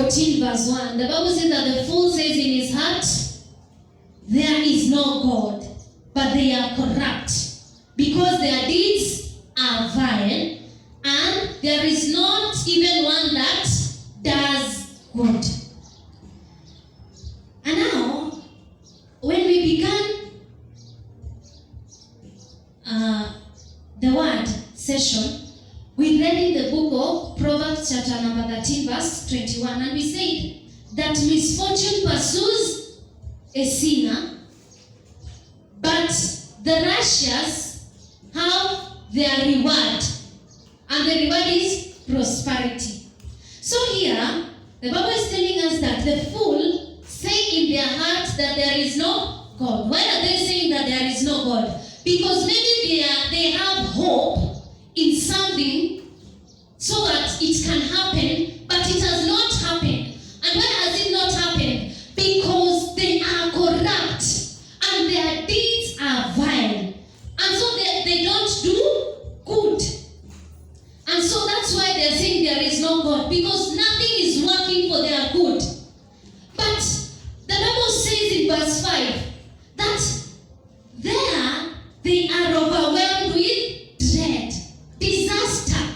14 verse 1, the Bible says that the fool says in his heart, there is no God, but they are corrupt, because their deeds are vile, and there is not even one that does good. And now, when we began the word session, we read in the book of Proverbs chapter number 13 verse 21, and we said that misfortune pursues a sinner, but the righteous have their reward, and the reward is prosperity. So here, the Bible is telling us that the fool say in their heart that there is no God. Why are they saying that there is no God? Because maybe they have hope in something so that it can happen, but it has not happened. And why has it not happened? Because they are corrupt and their deeds are vile. And so they don't do good. And so that's why they're saying there is no God, because nothing is working for their good. But the Bible says in verse 5 that there they are overwhelmed with dread, disaster,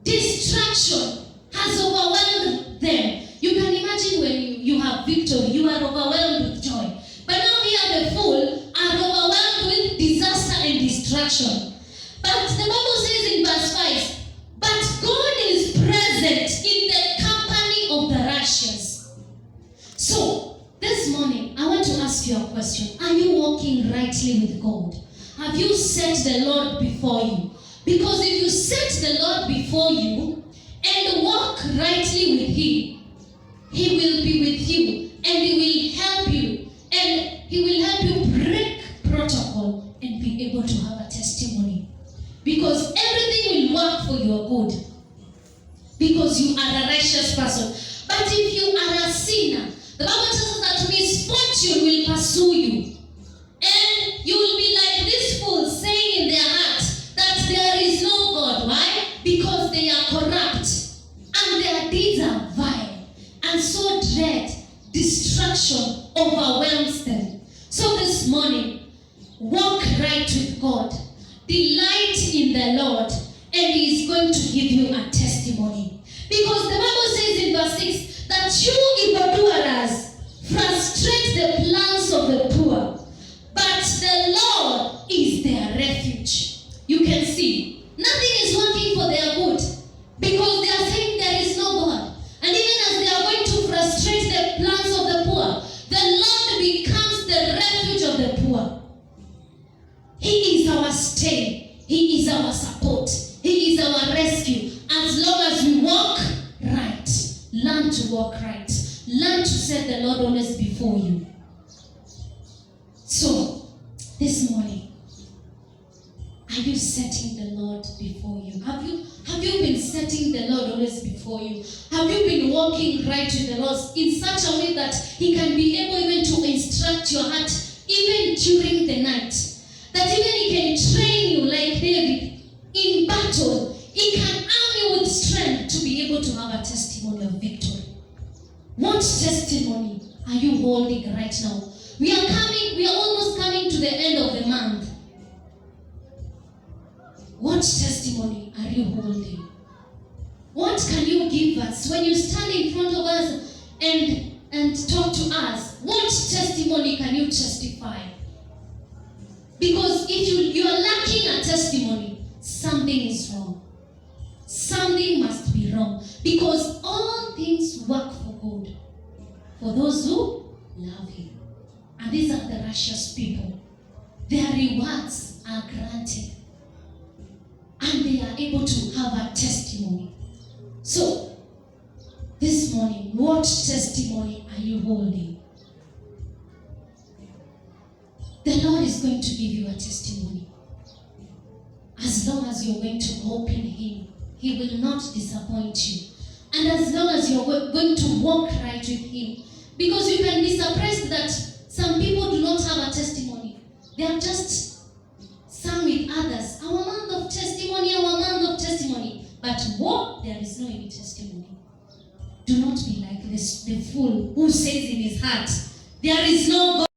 destruction has overwhelmed them. You can imagine when you have victory, you are overwhelmed with joy. But now here the fool are overwhelmed with disaster and destruction. But the Bible says in verse 5, but God is present in the company of the righteous. So, this morning, I want to ask you a question. Are you walking rightly with God? Have you set the Lord before you? Because if you set the Lord before you and walk rightly with Him, He will be with you and He will help you. And He will help you break protocol and be able to have a testimony. Because everything will work for your good. Because you are a righteous person. But if you are a sinner, the Bible tells us that misfortune will pursue you. And you will be like this fool saying in their heart that there is no God. Why? Because they are corrupt and their deeds are vile. And so dread, destruction overwhelms them. So this morning, walk right with God. Delight in the Lord, and He is going to give you a testimony. Because the Bible says in verse 6 that you evildoers frustrate the plans of the poor, but the Lord is their refuge. You can see, nothing is working for their good, because they are saying there is no God. And even as they are going to frustrate the plans of the poor, the Lord becomes the refuge of the poor. He is our stay. He is our support. He is our rescue. As long as we walk right, learn to walk right. Learn to set the Lord always before you. So, this morning, are you setting the Lord before you? Have you been setting the Lord always before you? Have you been walking right with the Lord in such a way that He can be able even to instruct your heart even during the night? That even He can train you like David in battle. He can arm you with strength to be able to have a testimony of victory. What testimony are you holding right now? We are almost coming to the end of the month. What testimony are you holding? What can you give us when you stand in front of us and talk to us? What testimony can you testify? Because if you are lacking a testimony, something is wrong. Something must be wrong. Because all things work for good for those who love Him. And these are the righteous people. Their rewards are granted. And they are able to have a testimony. So, this morning, what testimony are you holding? The Lord is going to give you a testimony. As long as you're going to hope in Him, He will not disappoint you. And as long as you're going to walk right with Him, because you can be surprised that some people do not have a testimony. They have just sung with others, our month of testimony, our month of testimony. But what? There is no any testimony. Do not be like this, the fool who says in his heart, there is no God.